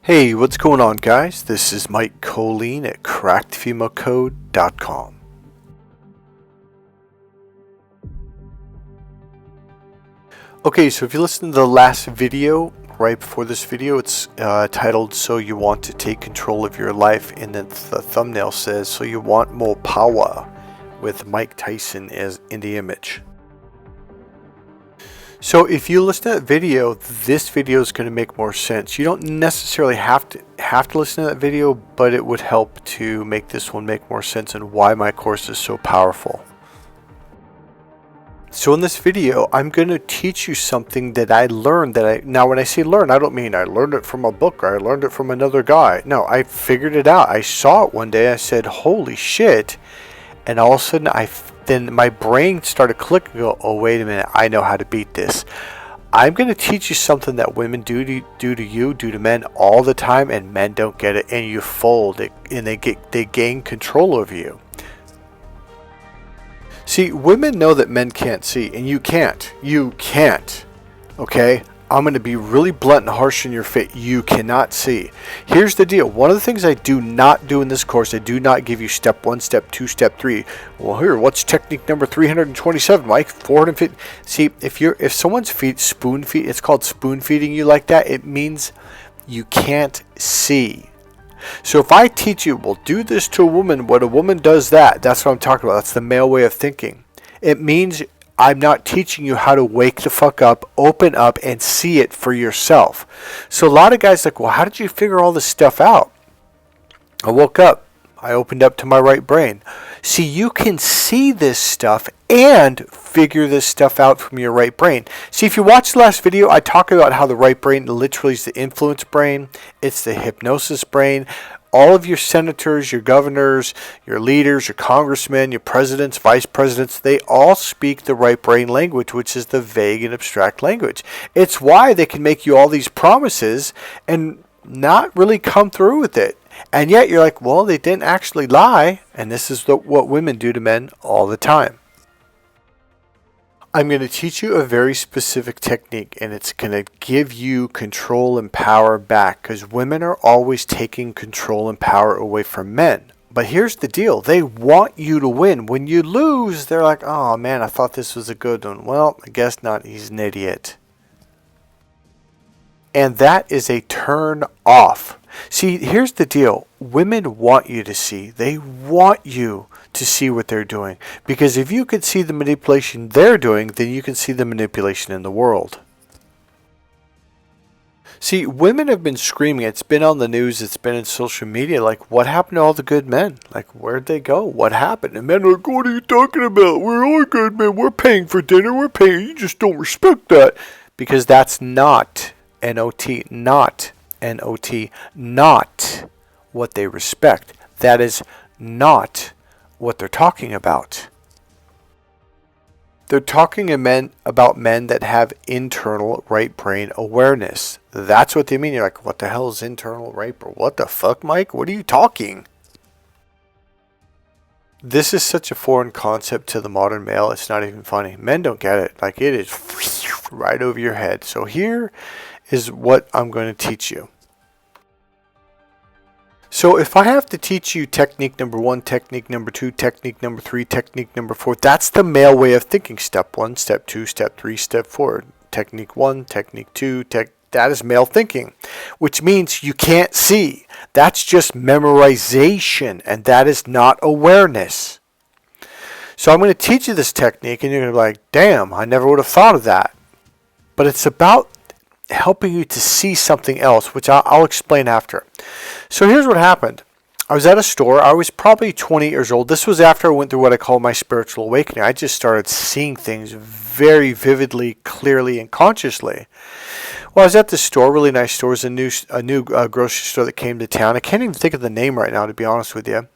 Hey, what's going on, guys? This is Mike Colleen at crackedfemalecode.com. Okay, so if you listen to the last video, right before this video, it's titled So You Want to Take Control of Your Life, and then the thumbnail says So You Want More Power, with Mike Tyson as in the image. So if you listen to that video, this video is going to make more sense. You don't necessarily have to listen to that video, but it would help to make this one make more sense and why my course is so powerful. So in this video, I'm going to teach you something that I learned now when I say learn, I don't mean I learned it from a book or I learned it from another guy. No, I figured it out. I saw it one day. I said, holy shit. And all of a sudden, then my brain started clicking. Oh, wait a minute! I know how to beat this. I'm going to teach you something that women do to men all the time, and men don't get it, and you fold it, and they gain control over you. See, women know that men can't see, and you can't. You can't. Okay? I'm going to be really blunt and harsh in your face. You cannot see. Here's the deal. One of the things I do not do in this course, I do not give you step 1, step 2, step 3. Well, here, what's technique number 327, Mike? 450. See, if someone's spoon feed, it's called spoon feeding you like that, it means you can't see. So if I teach you, well, do this to a woman, when a woman does that, that's what I'm talking about. That's the male way of thinking. It means I'm not teaching you how to wake the fuck up, open up, and see it for yourself. So a lot of guys are like, well, how did you figure all this stuff out? I woke up. I opened up to my right brain. See, you can see this stuff and figure this stuff out from your right brain. See, if you watched the last video, I talk about how the right brain literally is the influence brain. It's the hypnosis brain. All of your senators, your governors, your leaders, your congressmen, your presidents, vice presidents, they all speak the right brain language, which is the vague and abstract language. It's why they can make you all these promises and not really come through with it. And yet you're like, well, they didn't actually lie. And this is what women do to men all the time. I'm going to teach you a very specific technique, and it's going to give you control and power back, because women are always taking control and power away from men. But here's the deal. They want you to win. When you lose, they're like, oh man, I thought this was a good one. Well, I guess not. He's an idiot. And that is a turn off. See, here's the deal. Women want you to see. They want you to see what they're doing. Because if you could see the manipulation they're doing, then you can see the manipulation in the world. See, women have been screaming. It's been on the news. It's been in social media. Like, what happened to all the good men? Like, where'd they go? What happened? And men are like, what are you talking about? We're all good men. We're paying for dinner. We're paying. You just don't respect that. Because that's not N-O-T, not N-O-T, not what they respect. That is not what they're talking about. They're talking about men that have internal right brain awareness. That's what they mean. You're like, what the hell is internal right brain? What the fuck, Mike? What are you talking? This is such a foreign concept to the modern male. It's not even funny. Men don't get it. Like, it is right over your head. So here is what I'm going to teach you. So if I have to teach you technique number 1, technique number 2, technique number 3, technique number 4, that's the male way of thinking. Step 1, step 2, step 3, step 4. Technique 1, technique 2, that is male thinking, which means you can't see. That's just memorization, and that is not awareness. So I'm going to teach you this technique, and you're going to be like, damn, I never would have thought of that. But it's about helping you to see something else, which I'll explain after. So here's what happened. I was at a store. I was probably 20 years old. This was after I went through what I call my spiritual awakening. I just started seeing things very vividly, clearly, and consciously. Well, I was at this store, really nice store. It was a new grocery store that came to town. I can't even think of the name right now, to be honest with you.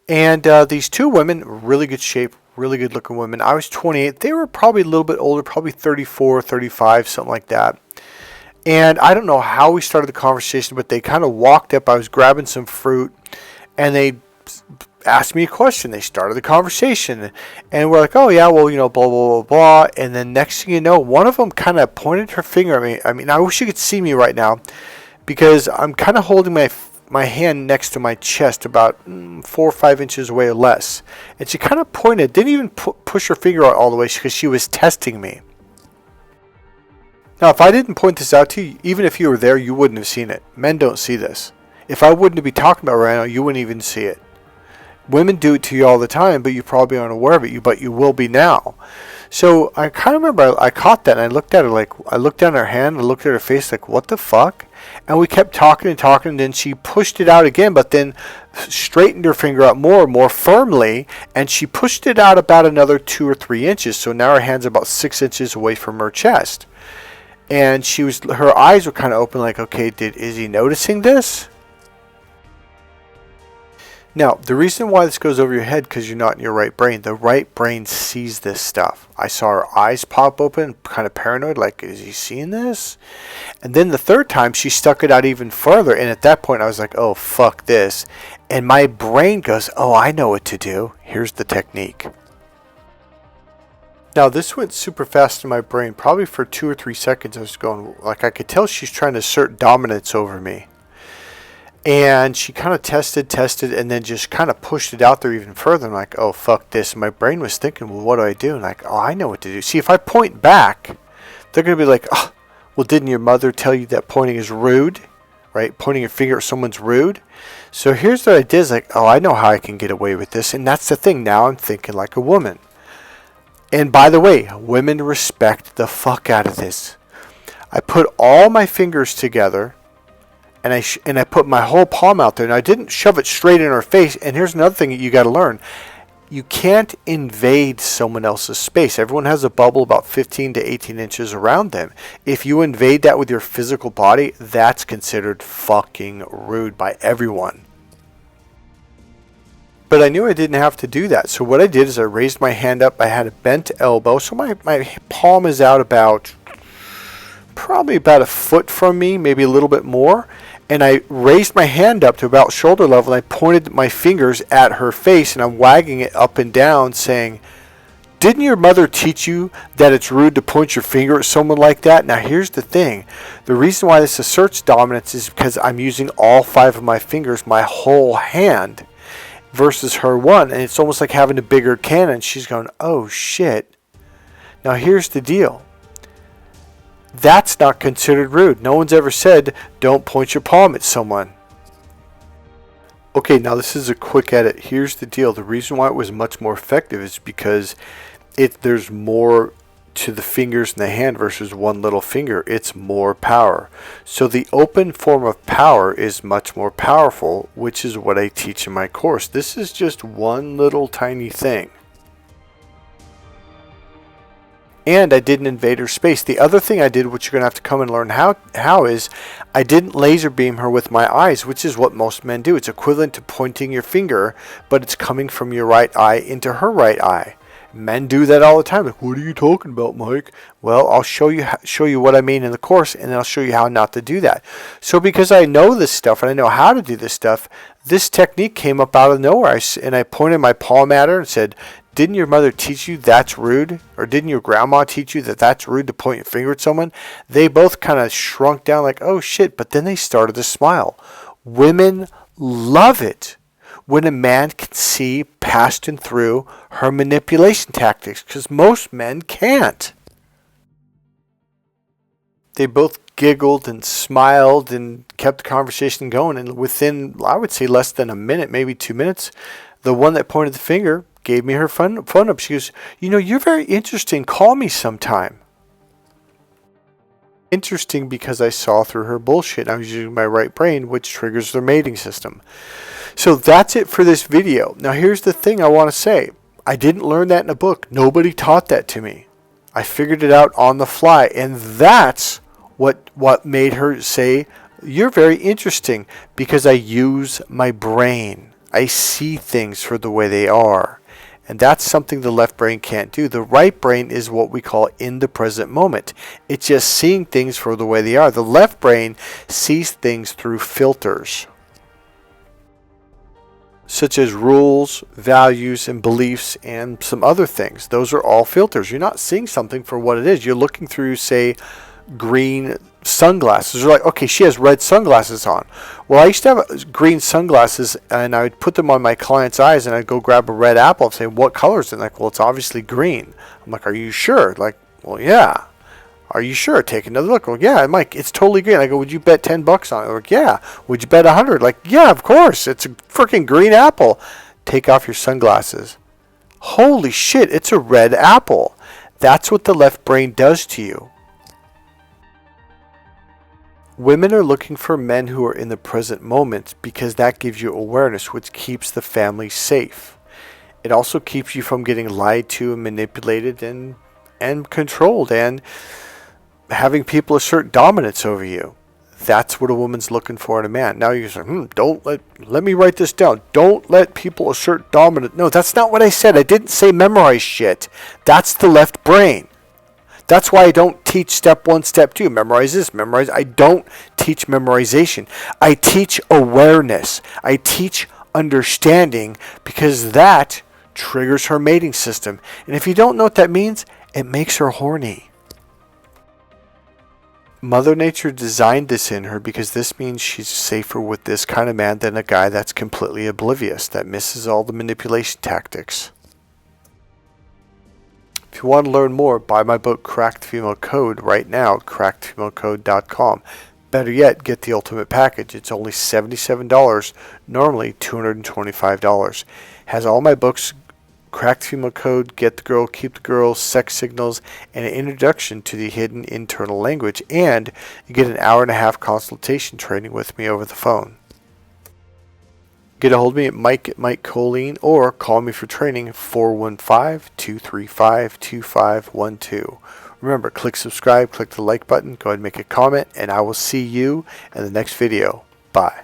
And these two women, really good shape, really good looking women. I was 28. They were probably a little bit older, probably 34, 35, something like that. And I don't know how we started the conversation, but they kind of walked up. I was grabbing some fruit, and they asked me a question. They started the conversation, and we're like, oh, yeah, well, blah, blah, blah, blah. And then next thing you know, one of them kind of pointed her finger at me. I mean, I wish you could see me right now, because I'm kind of holding my hand next to my chest about 4 or 5 inches away or less. And she kind of pointed, didn't even push her finger out all the way because she was testing me. Now, if I didn't point this out to you, even if you were there, you wouldn't have seen it. Men don't see this. If I wouldn't be talking about it right now, you wouldn't even see it. Women do it to you all the time, but you probably aren't aware of it. But you will be now. So I kind of remember I caught that, and I looked at her like, I looked down her hand, I looked at her face like, what the fuck? And we kept talking and talking, and then she pushed it out again, but then straightened her finger out more firmly, and she pushed it out about another 2 or 3 inches. So now her hand's about 6 inches away from her chest. And her eyes were kind of open like, okay, is he noticing this? Now, the reason why this goes over your head, because you're not in your right brain. The right brain sees this stuff. I saw her eyes pop open, kind of paranoid, like, is he seeing this? And then the third time, she stuck it out even further. And at that point, I was like, oh, fuck this. And my brain goes, oh, I know what to do. Here's the technique. Now, this went super fast in my brain. Probably for 2 or 3 seconds, I was going, like, I could tell she's trying to assert dominance over me. And she kind of tested, and then just kind of pushed it out there even further. I'm like, oh, fuck this. And my brain was thinking, well, what do I do? And like, oh, I know what to do. See, if I point back, they're going to be like, oh, well, didn't your mother tell you that pointing is rude? Right? Pointing your finger at someone's rude. So here's what I did. Is like, oh, I know how I can get away with this. And that's the thing. Now I'm thinking like a woman. And by the way, women respect the fuck out of this. I put all my fingers together. And I put my whole palm out there, and I didn't shove it straight in her face. And here's another thing that you got to learn. You can't invade someone else's space. Everyone has a bubble about 15 to 18 inches around them. If you invade that with your physical body, that's considered fucking rude by everyone. But I knew I didn't have to do that. So what I did is I raised my hand up. I had a bent elbow. So my palm is out probably about a foot from me, maybe a little bit more. And I raised my hand up to about shoulder level, and I pointed my fingers at her face, and I'm wagging it up and down saying, didn't your mother teach you that it's rude to point your finger at someone like that? Now here's the thing. The reason why this asserts dominance is because I'm using all 5 of my fingers, my whole hand, versus her one. And it's almost like having a bigger cannon. She's going, oh shit. Now here's the deal. That's not considered rude. No one's ever said, don't point your palm at someone. Okay, now this is a quick edit. Here's the deal. The reason why it was much more effective is because there's more to the fingers in the hand versus one little finger. It's more power. So the open form of power is much more powerful, which is what I teach in my course. This is just one little tiny thing. And I didn't invade her space. The other thing I did, which you're going to have to come and learn how is, I didn't laser beam her with my eyes, which is what most men do. It's equivalent to pointing your finger, but it's coming from your right eye into her right eye. Men do that all the time. Like, what are you talking about, Mike? Well, I'll show you what I mean in the course, and then I'll show you how not to do that. So because I know this stuff and I know how to do this stuff, this technique came up out of nowhere. And I pointed my palm at her and said, didn't your mother teach you that's rude? Or didn't your grandma teach you that that's rude to point your finger at someone? They both kind of shrunk down like, oh shit, but then they started to smile. Women love it when a man can see past and through her manipulation tactics, because most men can't. They both giggled and smiled and kept the conversation going, and within, I would say, less than a minute, maybe 2 minutes, the one that pointed the finger gave me her phone number. She goes, you're very interesting. Call me sometime. Interesting because I saw through her bullshit. I was using my right brain, which triggers their mating system. So that's it for this video. Now here's the thing I want to say. I didn't learn that in a book. Nobody taught that to me. I figured it out on the fly. And that's what made her say, you're very interesting, because I use my brain. I see things for the way they are. And that's something the left brain can't do. The right brain is what we call in the present moment. It's just seeing things for the way they are. The left brain sees things through filters, such as rules, values, and beliefs, and some other things. Those are all filters. You're not seeing something for what it is. You're looking through, say, green sunglasses. They're like, okay, she has red sunglasses on. Well, I used to have green sunglasses, and I would put them on my client's eyes, and I'd go grab a red apple and say, what color is it? Like, well, it's obviously green. I'm like, are you sure? Like, well, yeah. Are you sure? Take another look. Well, yeah, Mike, it's totally green. I go, would you bet $10 on it? Like, yeah. Would you bet 100? Like, yeah, of course. It's a freaking green apple. Take off your sunglasses. Holy shit, it's a red apple. That's what the left brain does to you. Women are looking for men who are in the present moment because that gives you awareness, which keeps the family safe. It also keeps you from getting lied to and manipulated and controlled and having people assert dominance over you. That's what a woman's looking for in a man. Now you say, let me write this down. Don't let people assert dominance. No, that's not what I said. I didn't say memorize shit. That's the left brain. That's why I don't teach step 1, step 2. Memorize this, memorize. I don't teach memorization. I teach awareness. I teach understanding because that triggers her mating system. And if you don't know what that means, it makes her horny. Mother Nature designed this in her because this means she's safer with this kind of man than a guy that's completely oblivious, that misses all the manipulation tactics. If you want to learn more, buy my book, Cracked Female Code, right now at crackedfemalecode.com. Better yet, get the ultimate package. It's only $77, normally $225. Has all my books, Cracked Female Code, Get the Girl, Keep the Girl, Sex Signals, and an introduction to the hidden internal language. And you get an hour-and-a-half consultation training with me over the phone. Get a hold of me at Mike Colleen or call me for training 415-235-2512. Remember, click subscribe, click the like button, go ahead and make a comment, and I will see you in the next video. Bye.